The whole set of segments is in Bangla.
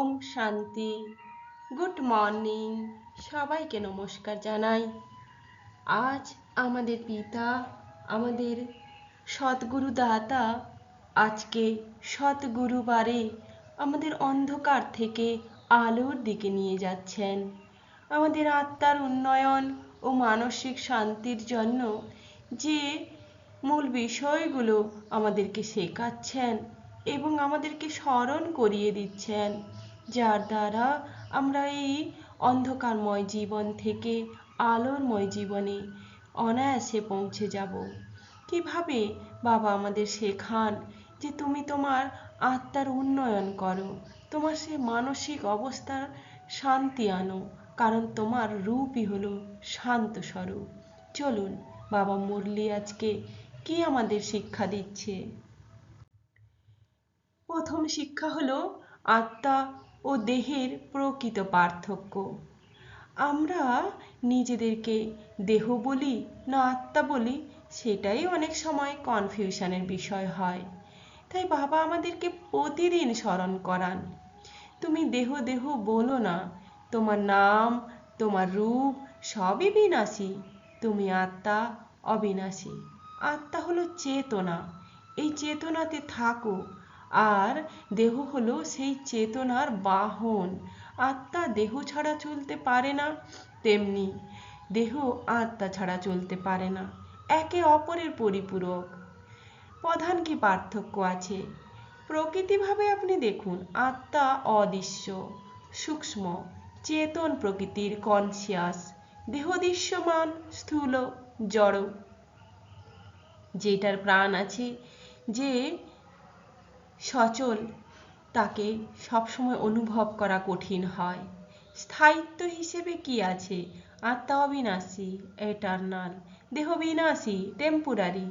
ওম শান্তি। গুড মর্নিং, সবাইকে নমস্কার জানাই। আজ আমাদের পিতা, আমাদের সদ্গুরু দাতা আজকে সদ্গুরুবারে আমাদের অন্ধকার থেকে আলোর দিকে নিয়ে যাচ্ছেন। আমাদের আত্মার উন্নয়ন ও মানসিক শান্তির জন্য যে মূল বিষয়গুলো আমাদেরকে শেখাচ্ছেন এবং আমাদেরকে স্মরণ করিয়ে দিচ্ছেন, যার দ্বারা আমরা এই অন্ধকারময় জীবন থেকে আলোরময় জীবনে অনায়াসে পৌঁছে যাব। কিভাবে বাবা আমাদের শেখান যে তুমি তোমার আত্মার উন্নয়ন করো, তোমার সে মানসিক অবস্থার শান্তি আনো, কারণ তোমার রূপই হলো শান্ত স্বরূপ। চলুন বাবা মুরলি আজকে কি আমাদের শিক্ষা দিচ্ছে। প্রথম শিক্ষা হলো আত্মা ও দেহের প্রকৃত পার্থক্য। আমরা নিজেদেরকে দেহ বলি না আত্মা বলি, সেটাই অনেক সময় কনফিউশনের বিষয় হয়। তাই বাবা আমাদেরকে প্রতিদিন স্মরণ করান, তুমি দেহ দেহ বলো না, তোমার নাম, তোমার রূপ সবই বিনাশী, তুমি আত্মা অবিনাশী। আত্মা হলো চেতনা, এই চেতনাতে থাকো, আর দেহ হলো সেই চেতনার বাহন। আত্মা দেহ ছাড়া চলতে পারে না, তেমনি দেহ আত্মা ছাড়া চলতে পারে না, একে অপরের পরিপূরক। প্রধান কি পার্থক্য আছে? প্রকৃতিভাবে আপনি দেখুন, আত্মা অদৃশ্য, সূক্ষ্ম, চেতন প্রকৃতির কনসিয়াস। দেহ দৃশ্যমান, স্থূল, জড়। যেটার প্রাণ আছে, যে সচল, তাকে সবসময় অনুভব করা কঠিন হয়। স্থায়িত্ব হিসেবে কি আছে? আত্মা অবিনাশী, এটার্নাল, দেহ বিনাশী, টেম্পোরারি।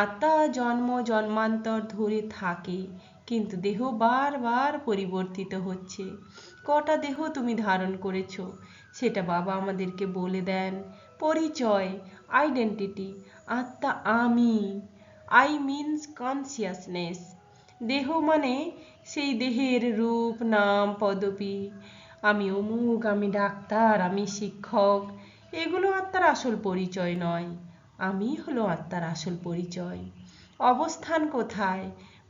আত্মা জন্ম জন্মান্তর ধরে থাকে, কিন্তু দেহ বারবার পরিবর্তিত হচ্ছে। কটা দেহ তুমি ধারণ করেছো সেটা বাবা আমাদেরকে বলে দেন। পরিচয়, আইডেন্টিটি। আত্মা আমি, আই মিনস কনসিয়াসনেস। দেহ মানে সেই দেহের রূপ, নাম, পদবী। আমি অমুক, আমি ডাক্তার, আমি শিক্ষক, এগুলো আত্মার আসল পরিচয় নয়। আমি হলো আত্মার আসল পরিচয়। অবস্থান কোথায়?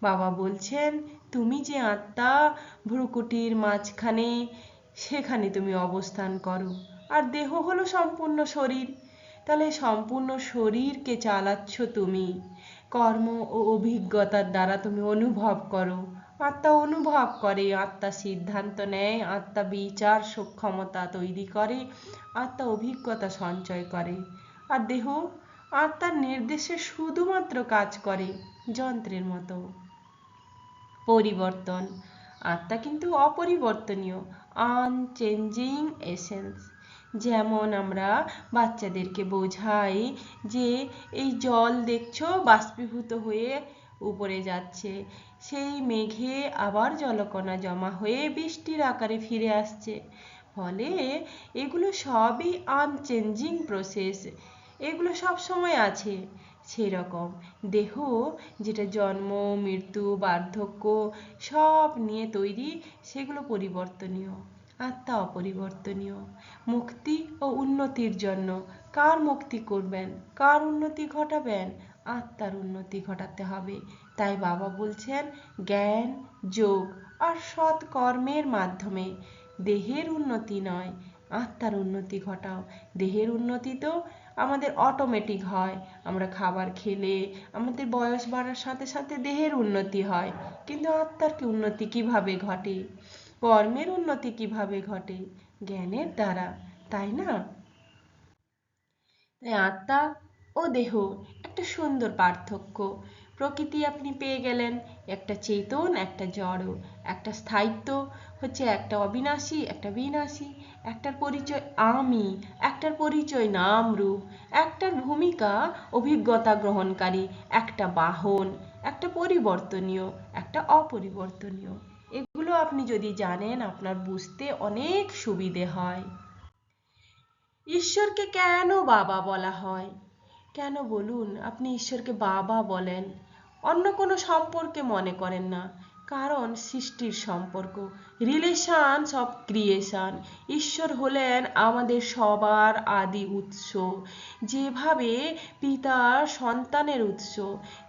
বাবা বলছেন, তুমি যে আত্মা, ভ্রুকুটির মাঝখানে, সেখানে তুমি অবস্থান করো। আর দেহ হলো সম্পূর্ণ শরীর, তাহলে সম্পূর্ণ শরীরকে চালাচ্ছ তুমি। কর্ম ও অভিজ্ঞতার দ্বারা তুমি অনুভব করো। আত্মা অনুভব করে, আত্মা সিদ্ধান্ত নেয়, আত্মা বিচার সক্ষমতা তৈরি করে, আত্মা অভিজ্ঞতা সঞ্চয় করে। আর দেহ আত্মার নির্দেশে শুধুমাত্র কাজ করে, যন্ত্রের মতো। পরিবর্তন, আত্মা কিন্তু অপরিবর্তনীয়, আনচেঞ্জিং এসেন্স। যেমন আমরা বাচ্চাদেরকে বোঝাই যে এই জল দেখছো বাষ্পীভূত হয়ে উপরে যাচ্ছে, সেই মেঘে আবার জলকণা জমা হয়ে বৃষ্টির আকারে ফিরে আসছে। ফলে এগুলো সবই আনচেঞ্জিং প্রসেস, এগুলো সব সময় আছে। সেরকম দেহ, যেটা জন্ম, মৃত্যু, বার্ধক্য সব নিয়ে তৈরি, সেগুলো পরিবর্তনীয়। আত্মা অপরিবর্তনীয়। মুক্তি ও উন্নতির জন্য কার মুক্তি করবেন, কার উন্নতি ঘটাবেন? আত্মার উন্নতি ঘটাতে হবে। তাই বাবা বলছেন, জ্ঞান, যোগ আর সৎ কর্মের মাধ্যমে দেহের উন্নতি নয়, আত্মার উন্নতি ঘটাও। দেহের উন্নতি তো আমাদের অটোমেটিক হয়, আমরা খাবার খেলে আমাদের বয়স বাড়ার সাথে সাথে দেহের উন্নতি হয়, কিন্তু আত্মার কি উন্নতি কিভাবে ঘটে? কর্মের উন্নতি কিভাবে ঘটে? জ্ঞানের দ্বারা, তাই না? তাই আত্মা ও দেহ একটা সুন্দর পার্থক্য। প্রকৃতি আপনি পেয়ে গেলেন, একটা চেতন, একটা জড়, একটা স্থায়িত্ব হচ্ছে একটা অবিনাশী, একটা বিনাশী। একটার পরিচয় আমি, একটার পরিচয় নাম রূপ, একটার ভূমিকা অভিজ্ঞতা গ্রহণকারী, একটা বাহন, একটা পরিবর্তনীয়, একটা অপরিবর্তনীয়। এগুলো আপনি যদি জানেন, আপনার বুঝতে অনেক সুবিধে হয়। ঈশ্বরকে কেন বাবা বলা হয়? কেন বলুন আপনি ঈশ্বরকে বাবা বলেন? অন্য কোনো সম্পর্কে মনে করেন না, কারণ সৃষ্টির সম্পর্ক, রিলেশনস অফ ক্রিয়েশন। ঈশ্বর হলেন আমাদের সবার আদি উৎস। যেভাবে পিতা সন্তানের উৎস,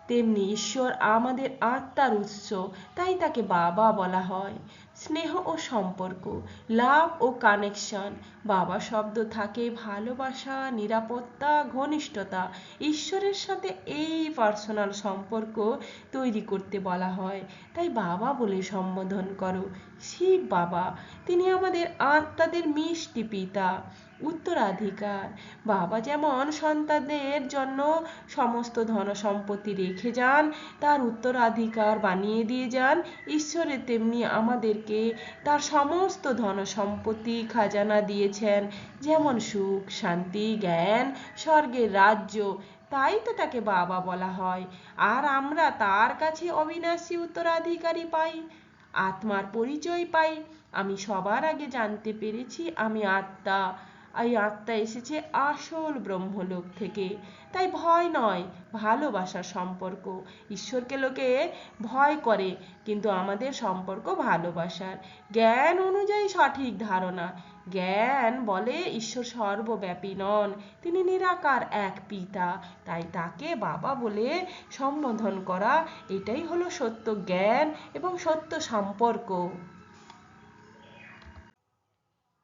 তেমনি ঈশ্বর আমাদের আত্মার উৎস। তাই তাকে বাবা বলা হয়। স্নেহ ও সম্পর্ক, লাভ ও কানেকশন। বাবা শব্দ থাকে ভালোবাসা, নিরাপত্তা, ঘনিষ্ঠতা। ঈশ্বরের সাথে এই পার্সোনাল সম্পর্ক তৈরি করতে বলা হয়। তাই বাবা বলে সম্বোধন করো। শিব বাবা, তিনি আমাদের আত্মাদের মিষ্টি পিতা। উত্তরাধিকার, বাবা যেমন সন্তানদের জন্য সমস্ত ধন সম্পত্তি রেখে যান, তার উত্তরাধিকার বানিয়ে দিয়ে যান, ঈশ্বরের তেমনি আমাদেরকে তার সমস্ত ধন সম্পত্তি খাজানা দিয়েছেন, যেমন সুখ, শান্তি, জ্ঞান, স্বর্গের রাজ্য। তাই তো তাকে বাবা বলা হয়। আর আমরা তার কাছে অবিনাশী উত্তরাধিকারী পাই, আত্মার পরিচয় পাই। আমি সবার আগে জানতে পেরেছি আমি আত্মা। এই আত্মা এসেছে আসল ব্রহ্মলোক থেকে। তাই ভয় নয়, ভালোবাসার সম্পর্ক। ঈশ্বরকে লোকে ভয় করে, কিন্তু আমাদের সম্পর্ক ভালোবাসার। জ্ঞান অনুযায়ী সঠিক ধারণা। জ্ঞান বলে ঈশ্বর সর্বব্যাপী নন, তিনি নিরাকার এক পিতা। তাই তাকে বাবা বলে সম্বোধন করা, এটাই হলো সত্য জ্ঞান এবং সত্য সম্পর্ক।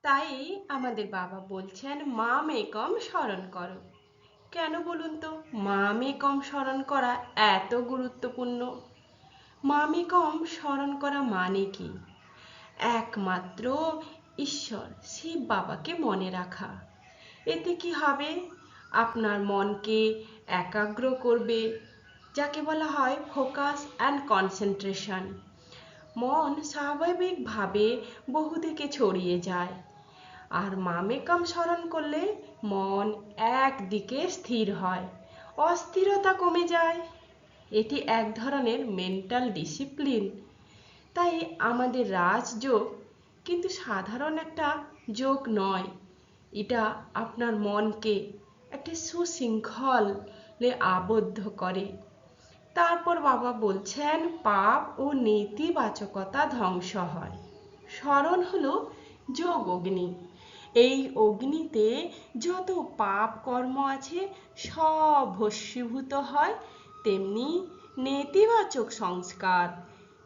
তাই আমাদের বাবা বলছেন মাম একম স্মরণ করো। কেন বলুন তো মাম একম স্মরণ করা এত গুরুত্বপূর্ণ? মাম একম স্মরণ করা মানে কি? একমাত্র ঈশ্বর শিব বাবাকে মনে রাখা। এতে কি হবে? আপনার মনকে একাগ্র করবে, যাকে বলা হয় ফোকাস অ্যান্ড কনসেন্ট্রেশন। মন স্বাভাবিকভাবে বহুদিকে ছড়িয়ে যায়। আর মামেকাম স্মরণ করলে মন একদিকে স্থির হয়, অস্থিরতা কমে যায়। এটি এক ধরনের মেন্টাল ডিসিপ্লিন। তাই আমাদের রাজযোগ কিন্তু সাধারণ একটা যোগ নয়। এটা আপনার মনকে একটা সুশৃঙ্খলে আবদ্ধ করে। তারপর বাবা বলছেন পাপ ও নেতিবাচকতা ধ্বংস হয়। স্মরণ হলো যোগ অগ্নি। এই অগ্নিতে যত পাপ কর্ম আছে সব ভস্মীভূত হয়, তেমনি নেতিবাচক সংস্কার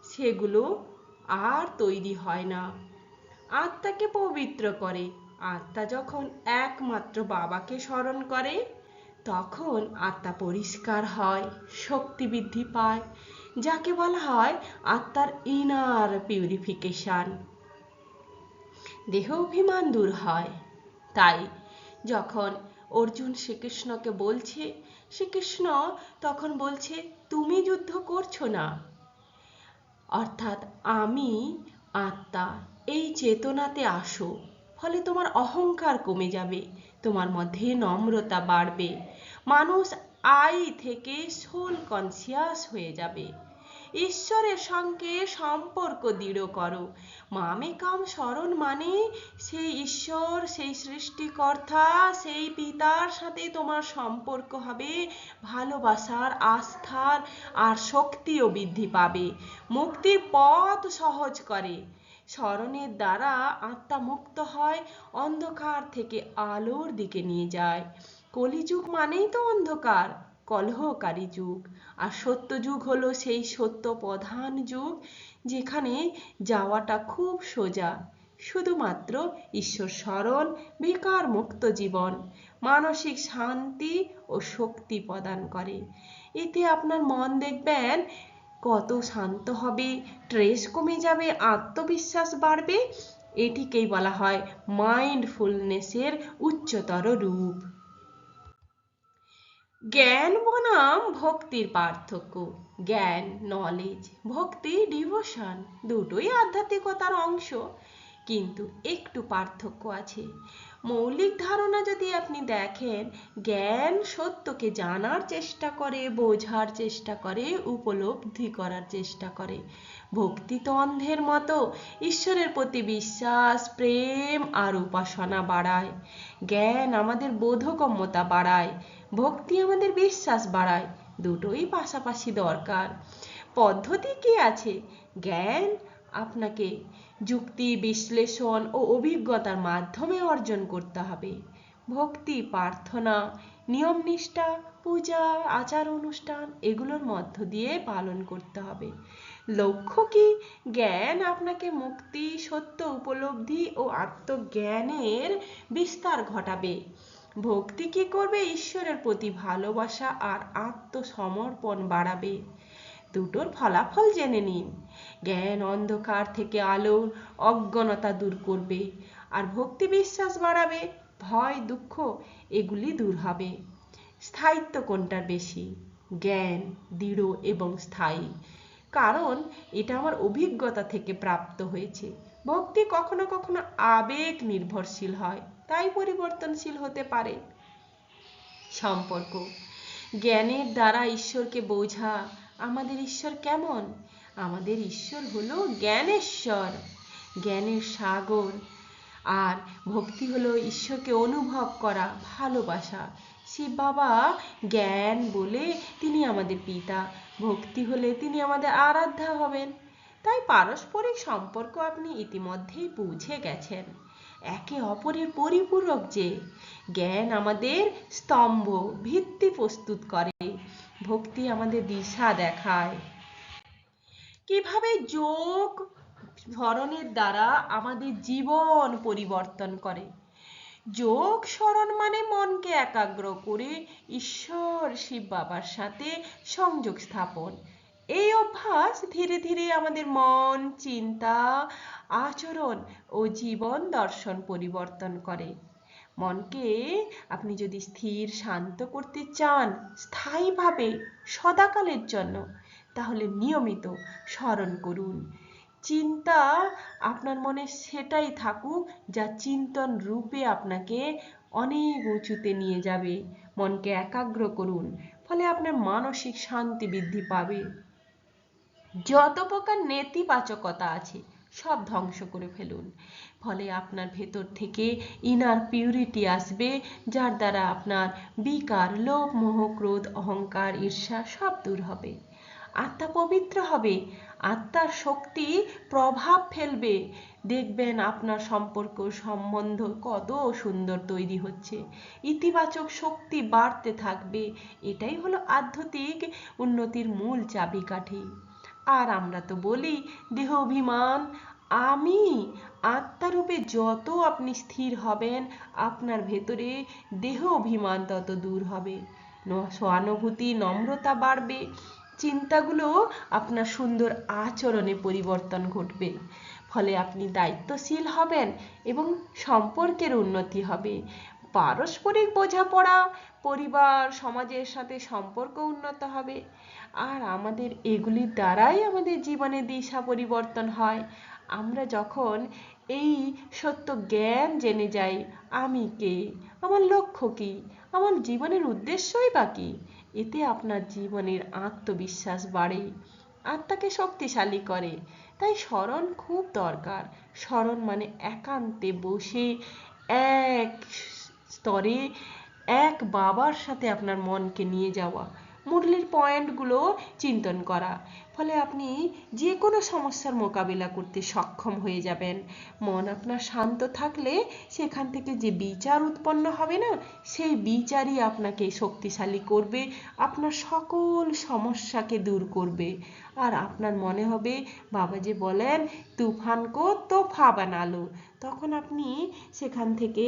সেগুলো আর তৈরি হয় না। আত্মাকে পবিত্র করে। আত্মা যখন একমাত্র বাবাকে স্মরণ করে, তখন আত্মা পরিষ্কার হয়, শক্তি বৃদ্ধি পায়, যাকে বলা হয় আত্মার ইনার পিউরিফিকেশন। দেহ অভিমান দূর হয়। তাই যখন অর্জুন শ্রীকৃষ্ণকে বলছে, শ্রীকৃষ্ণ তখন বলছে তুমি যুদ্ধ করছো না, অর্থাৎ আমি আত্মা, এই চেতনাতে আসো। ফলে তোমার অহংকার কমে যাবে, তোমার মধ্যে নম্রতা বাড়বে, মানুষ আই থেকে সোল কনসিয়াস হয়ে যাবে। ঈশ্বরের সঙ্গে সম্পর্ক দৃঢ় করো। মামেকাম স্মরণ মানে সেই ঈশ্বর, সেই সৃষ্টিকর্তা, সেই পিতার সাথে তোমার সম্পর্ক হবে ভালোবাসার, আস্থার, আর শক্তিও বৃদ্ধি পাবে। মুক্তির পথ সহজ করে। স্মরণের দ্বারা আত্মা মুক্ত হয়, অন্ধকার থেকে আলোর দিকে নিয়ে যায়। কলিযুগ মানেই তো অন্ধকার, কলহকারী যুগ। আর সত্য যুগ হলো সেই সত্য প্রধান যুগ, যেখানে যাওয়াটা খুব সোজা। শুধুমাত্র ঈশ্বর স্মরণ, বিকার মুক্ত জীবন মানসিক শান্তি ও শক্তি প্রদান করে। এতে আপনার মন দেখবেন কত শান্ত হবে, স্ট্রেস কমে যাবে, আত্মবিশ্বাস বাড়বে। এটিকেই বলা হয় মাইন্ডফুলনেসের উচ্চতর রূপ। জ্ঞান বনাম ভক্তির পার্থক্য। জ্ঞান নলেজ, ভক্তি ডিভোশন, দুটোই আধ্যাত্মিকতার অংশ, কিন্তু একটু পার্থক্য আছে। মৌলিক ধারণা যদি আপনি দেখেন, জ্ঞান সত্যকে জানার চেষ্টা করে, বোঝার চেষ্টা করে, উপলব্ধি করার চেষ্টা করে। ভক্তি তো অন্ধের মতো, ঈশ্বরের প্রতি বিশ্বাস, প্রেম আর উপাসনা বাড়ায়। জ্ঞান আমাদের বোধগম্যতা বাড়ায়, ভক্তি আমাদের বিশ্বাস বাড়ায়। দুটোই পাশাপাশি দরকার। পদ্ধতি কি আছে? জ্ঞান আপনাকে যুক্তি, বিশ্লেষণ ও অভিজ্ঞতার মাধ্যমে অর্জন করতে হবে। ভক্তি, প্রার্থনা, নিয়ম নিষ্ঠা, পূজা, আচার অনুষ্ঠান এগুলোর মধ্য দিয়ে পালন করতে হবে। লক্ষ্য কি? জ্ঞান আপনাকে মুক্তি, সত্য উপলব্ধি ও আত্মজ্ঞানের বিস্তার ঘটাবে। ভক্তি কি করবে? ঈশ্বরের প্রতি ভালোবাসা আর আত্মসমর্পণ বাড়াবে। দুটোর ফলাফল জেনে নিন। জ্ঞান অন্ধকার থেকে আলো, অজ্ঞানতা দূর করবে, আর ভক্তি বিশ্বাস বাড়াবে, ভয় দুঃখ এগুলি দূর হবে। স্থায়িত্ব কোনটার বেশি? জ্ঞান দৃঢ় এবং স্থায়ী, কারণ এটা আমার অভিজ্ঞতা থেকে প্রাপ্ত হয়েছে। ভক্তি কখনো কখনো আবেগ নির্ভরশীল হয়, তাই পরিবর্তনশীল হতে পারে। সম্পর্ক, জ্ঞানের দ্বারা ঈশ্বরকে বোঝা। আমাদের ঈশ্বর কেমন? আমাদের ঈশ্বর হলো জ্ঞানেশ্বর, জ্ঞানের সাগর। আর ভক্তি হলো ঈশ্বরকে অনুভব করা, ভালোবাসা। শিব বাবা জ্ঞান বলে তিনি আমাদের পিতা, ভক্তি হলে তিনি আমাদের আরাধ্যা হবেন। তাই পারস্পরিক সম্পর্ক আপনি ইতিমধ্যেই বুঝে গেছেন, একে অপরের পরিপূরক। যে জ্ঞান আমাদের স্তম্ভ, ভিত্তি প্রস্তুত করে, ভক্তি আমাদের দিশা দেখায়। কিভাবে যোগ স্মরণের দ্বারা আমাদের জীবন পরিবর্তন করে। যোগ স্মরণ মানে মনকে একাগ্র করে ঈশ্বর শিব বাবার সাথে সংযোগ স্থাপন। এই অভ্যাস ধীরে ধীরে আমাদের মন, চিন্তা, আচরণ ও জীবন দর্শন পরিবর্তন করে। মনকে আপনি যদি স্থির, শান্ত করতে চান স্থায়ীভাবে, সদাকালের জন্য, তাহলে নিয়মিত স্মরণ করুন। চিন্তা আপনার মনে সেটাই থাকুক যা চিন্তন রূপে আপনাকে অনেক উঁচুতে নিয়ে যাবে। মনকে একাগ্র করুন, ফলে আপনার মানসিক শান্তি বৃদ্ধি পাবে। যত প্রকার নেতিবাচকতা আছে সব ধ্বংস করে ফেলুন, ফলে আপনার ভেতর থেকে ইনার পিউরিটি আসবে, যার দ্বারা আপনার বিকার, লোভ, মোহ, ক্রোধ, অহংকার, ঈর্ষা সব দূর হবে। আত্মা পবিত্র হবে, আত্মার শক্তি প্রভাব ফেলবে। দেখবেন আপনার সম্পর্ক, সম্বন্ধ কত সুন্দর তৈরি হচ্ছে, ইতিবাচক শক্তি বাড়তে থাকবে। এটাই হলো আধ্যাত্মিক উন্নতির মূল চাবিকাঠি। আর আমরা তো বলি দেহ অভিমান, আমি আত্মারূপে যত আপনি স্থির হবেন, আপনার ভেতরে দেহ অভিমান তত দূর হবে, সহানুভূতি, নম্রতা বাড়বে, চিন্তাগুলো আপনার সুন্দর আচরণে পরিবর্তন ঘটবে। ফলে আপনি দায়িত্বশীল হবেন এবং সম্পর্কের উন্নতি হবে। পারস্পরিক বোঝাপড়া, পরিবার, সমাজের সাথে সম্পর্ক উন্নত হবে। আর আমাদের এগুলির দ্বারাই আমাদের জীবনে দিশা পরিবর্তন হয়। আমরা যখন এই সত্য জ্ঞান জেনে যাই, আমি কে, আমার লক্ষ্য কি, আমার জীবনের উদ্দেশ্যই বা কি, এতে আপনার জীবনের আত্মবিশ্বাস বাড়ে, আত্মাকে শক্তিশালী করে। তাই স্মরণ খুব দরকার। স্মরণ মানে একান্তে বসে এক স্তরে এক বাবার সাথে আপনার মনকে নিয়ে যাওয়া, মুরলির পয়েন্টগুলো চিন্তন করা, ফলে আপনি যে কোনো সমস্যার মোকাবিলা করতে সক্ষম হয়ে যাবেন। মন আপনার শান্ত থাকলে সেখান থেকে যে বিচার উৎপন্ন হবে না, সেই বিচারই আপনাকে শক্তিশালী করবে, আপনার সকল সমস্যাকে দূর করবে। আর আপনার মনে হবে বাবা যে বলেন তুফান কো তোফা বানালো, তখন আপনি সেখান থেকে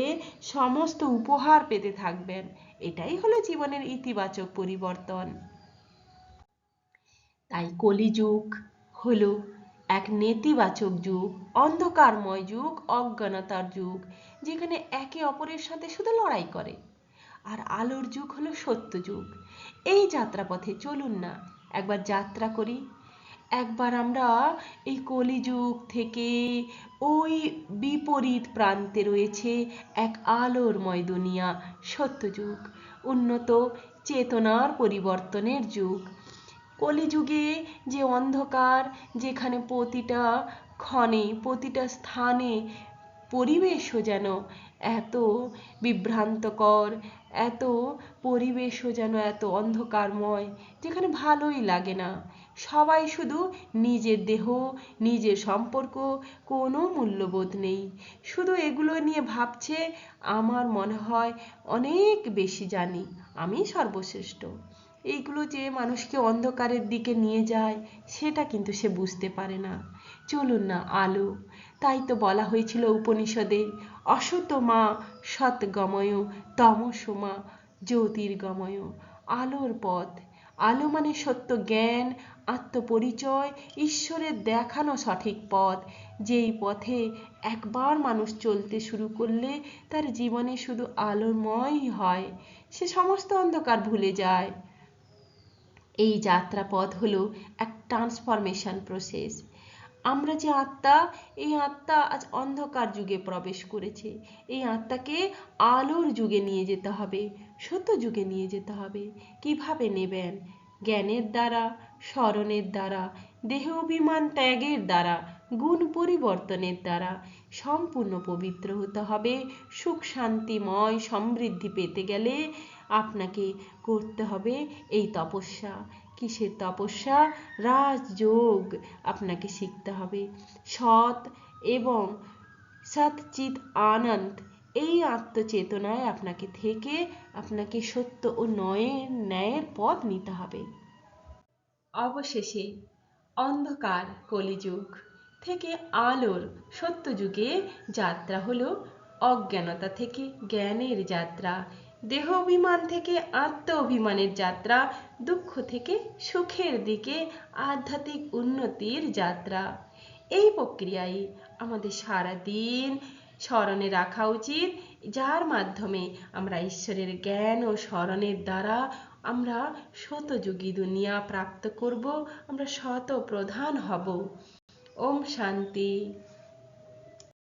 সমস্ত উপহার পেতে থাকবেন। এটাই হলো জীবনের ইতিবাচক পরিবর্তন। তাই কলিযুগ হলো এক নেতিবাচক যুগ, অন্ধকারময় যুগ, অজ্ঞানতার যুগ, যেখানে একে অপরের সাথে শুধু লড়াই করে। আর আলোর যুগ হলো সত্য যুগ। এই যাত্রাপথে চলুন না, একবার যাত্রা করি। একবার আমরা এই কলিযুগ থেকে ওই বিপরীত প্রান্তে রয়েছে এক আলোরময় দুনিয়া, সত্যযুগ, উন্নত চেতনার পরিবর্তনের যুগ। কলিযুগে যে অন্ধকার, যেখানে প্রতিটা ক্ষণে, প্রতিটা স্থানে পরিবেশও যেন এত বিভ্রান্তকর, এত পরিবেশও যেন এত অন্ধকারময়, যেখানে ভালোই লাগে না। সবাই শুধু নিজের দেহ, নিজের সম্পর্ক, কোনো মূল্যবোধ নেই, শুধু এগুলো নিয়ে ভাবছে আমার মনে হয় অনেক বেশি জানি, আমি সর্বশ্রেষ্ঠ। এইগুলো যে মানুষকে অন্ধকারের দিকে নিয়ে যায় সেটা কিন্তু সে বুঝতে পারে না। চলুন না আলো, তাই তো বলা হয়েছিল উপনিষদে, অসত মা সৎগময় তমসমা জ্যোতির্গময়। আলোর পথ, আলো মানে সত্য জ্ঞান, আত্মপরিচয়, ঈশ্বরের দেখানো সঠিক পথ, যেই পথে একবার মানুষ চলতে শুরু করলে তার জীবনে শুধু আলোময় হয়, সে সমস্ত অন্ধকার ভুলে যায়। এই যাত্রাপথ হলো এক ট্রান্সফরমেশন প্রসেস। আমরা যে আত্মা, এই আত্মা আজ অন্ধকার যুগে প্রবেশ করেছে, এই আত্মাকে আলোর যুগে নিয়ে যেতে হবে, সত্য যুগে নিয়ে যেতে হবে। কিভাবে নেবেন? জ্ঞানের দ্বারা, স্মরণের দ্বারা, দেহ অভিমান ত্যাগের দ্বারা, গুণ পরিবর্তনের দ্বারা। সম্পূর্ণ পবিত্র হতে হবে। সুখ শান্তিময় সমৃদ্ধি পেতে গেলে আপনাকে করতে হবে এই তপস্যা। কিসের তপস্যা? রাজযোগ আপনাকে শিখতে হবে। সৎ এবং সৎচিৎ আনন্দ এই আত্মচেতনায় আপনাকে থেকে আপনাকে সত্য ও ন্যায়ের পথ নিতে হবে। অবশেষে অন্ধকার কলিযুগ থেকে আলোর সত্য যুগে যাত্রা হলো অজ্ঞানতা থেকে জ্ঞানের যাত্রা, দেহ অভিমান থেকে আত্ম অভিমানের যাত্রা, দুঃখ থেকে সুখের দিকে আধ্যাত্মিক উন্নতির যাত্রা। এই প্রক্রিয়ায় আমাদের সারা দিন স্মরণে রাখা উচিত, যার মাধ্যমে আমরা ঈশ্বরের জ্ঞান ও স্মরণের দ্বারা আমরা শতযুগী দুনিয়া প্রাপ্ত করব, আমরা শত প্রধান হব। ওম শান্তি।